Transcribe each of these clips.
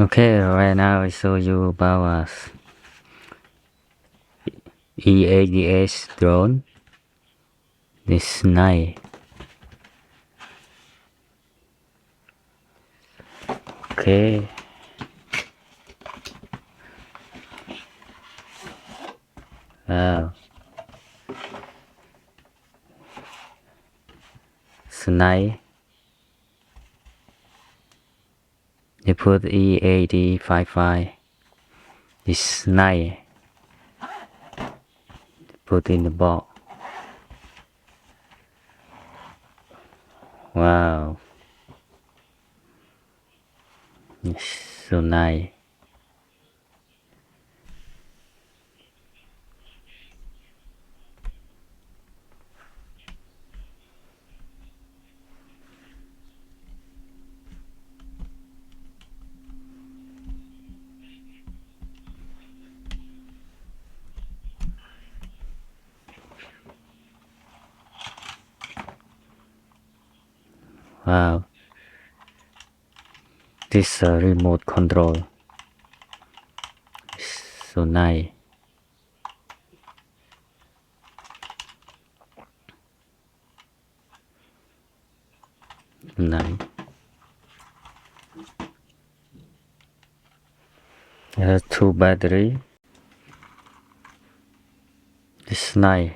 Okay, right now I show you about E88 drone. This nice. Okay. Wow. It's nice. You put E8055. It's nice. Put in the box. Wow. It's so nice. Wow. This remote control. It's so nice. Nice. It has 2 battery. It's nice.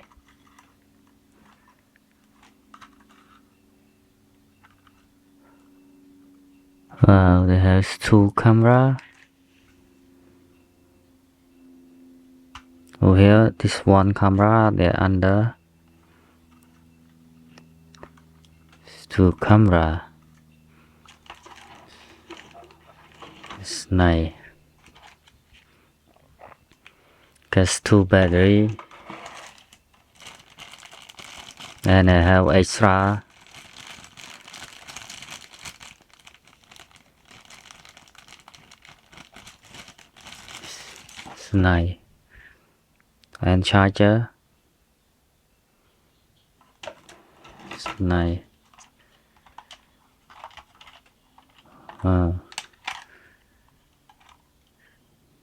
Wow, it has 2 camera. Over here, this one camera, there under. 2 camera. It's nice. Gets 2 battery. And I have extra. It's nice. And charger. It's nice.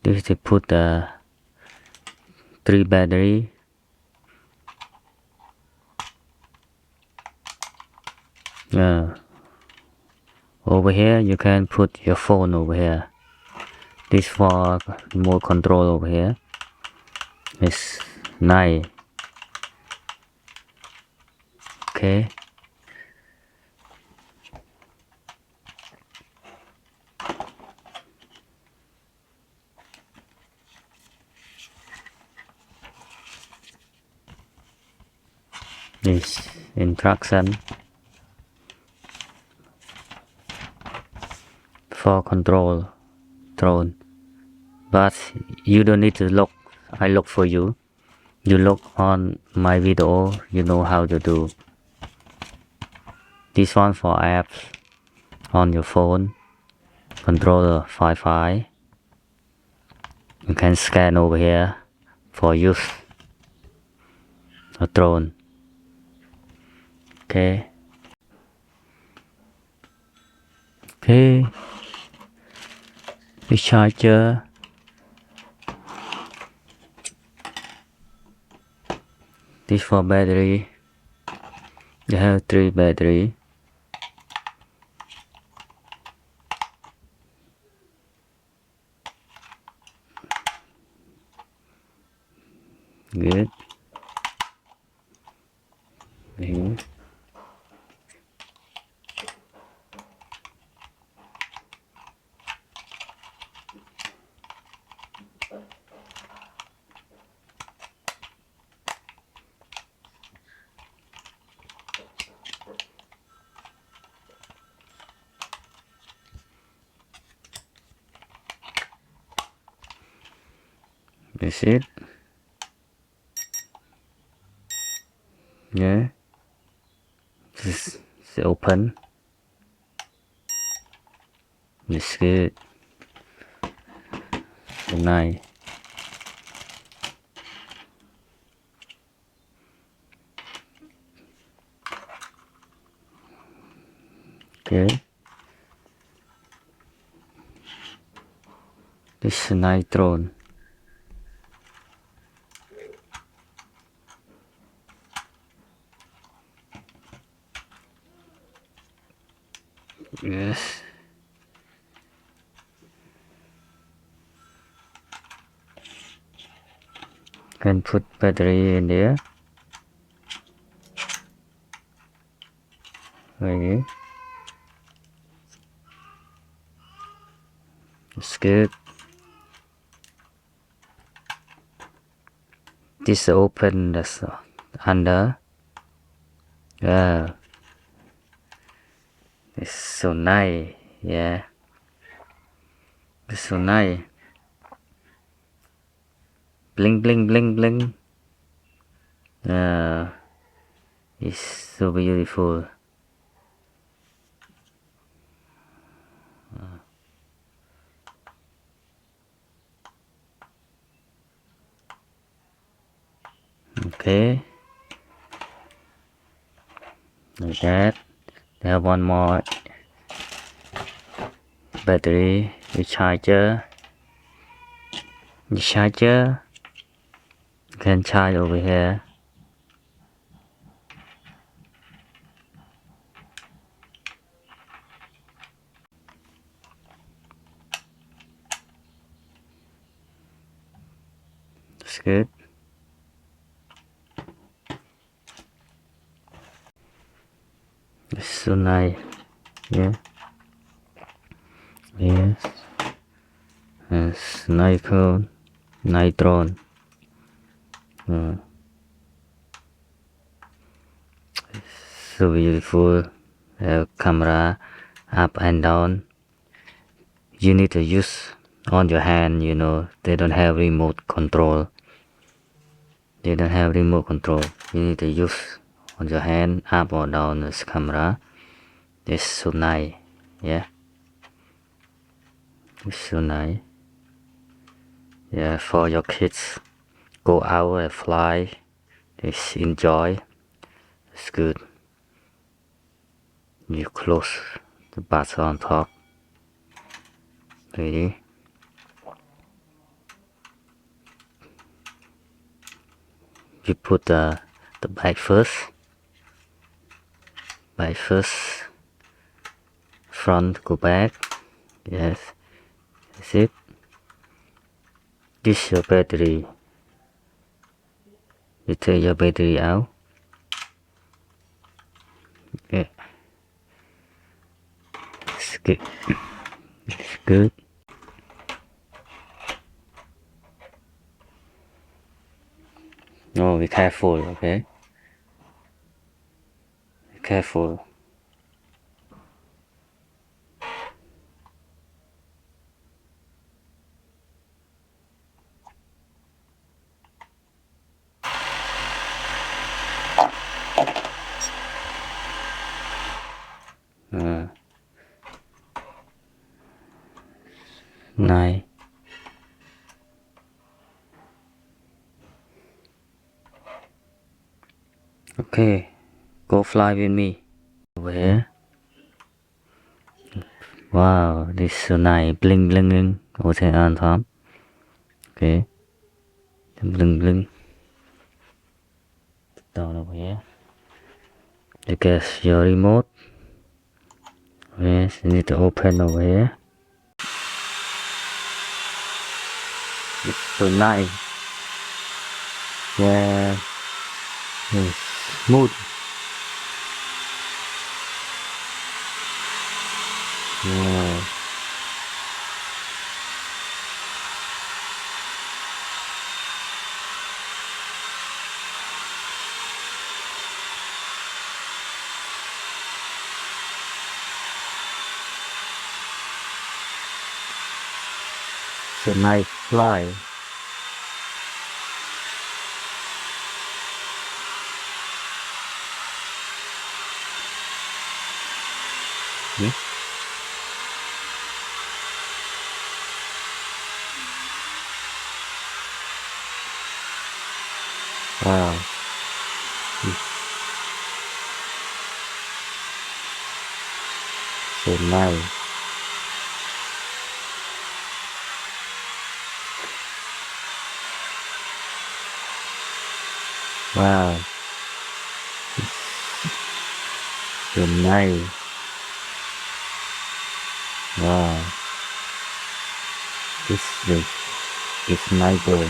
This they put the 3 battery. Over here you can put your phone over here. This for remote control over here. It's nice. Okay. This instruction for control drone, but you don't need to look. I look for you. You look on my video, you know how to do. This one for apps on your phone. Controller Wi-Fi. You can scan over here for use a drone. Okay. Okay. The charger. This for battery. You have 3 battery. Good. Here. That's it. Yeah. This is open. It's good. So nice. Okay. This night drone. Yes. Can put battery in there. Okay. It's good. This open that's under. Yeah. It's so nice. Yeah. It's so nice. Bling bling bling bling. It's so beautiful. Okay. Like that. They have one more battery. The charger. The charger can charge over here. That's good. It's so nice. Yeah. Yes. It's nice phone. Nice drone. So beautiful. Camera up and down. You need to use on your hand, you know. They don't have remote control. You need to use on your hand, up or down this camera. It's so nice. Yeah. It's so nice. Yeah, for your kids. Go out and fly. Just enjoy. It's good. You close the button on top. Ready? You put the back first. Back first. Front, go back. Yes. That's it. This is your battery. You take your battery out. Okay. It's good. It's good. No, be careful, okay? Be careful. Nice. Okay, go fly with me. Over here. Wow, this is so nice. Bling bling bling. Okay, on top. Okay. Bling bling. Down over here. I guess your remote. Yes, you need to open over here. It's so nice. Yeah. It's smooth. Yeah. It's a nice fly. Yeah. Wow. So nice. Wow, so nice. Wow, this sniper.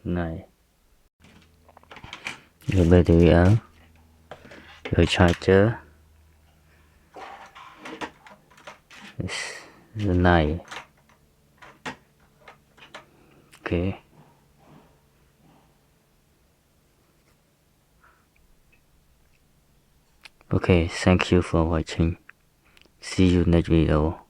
Nice. Your battery out, your charger. It's nice. Okay. Okay, thank you for watching. See you next video.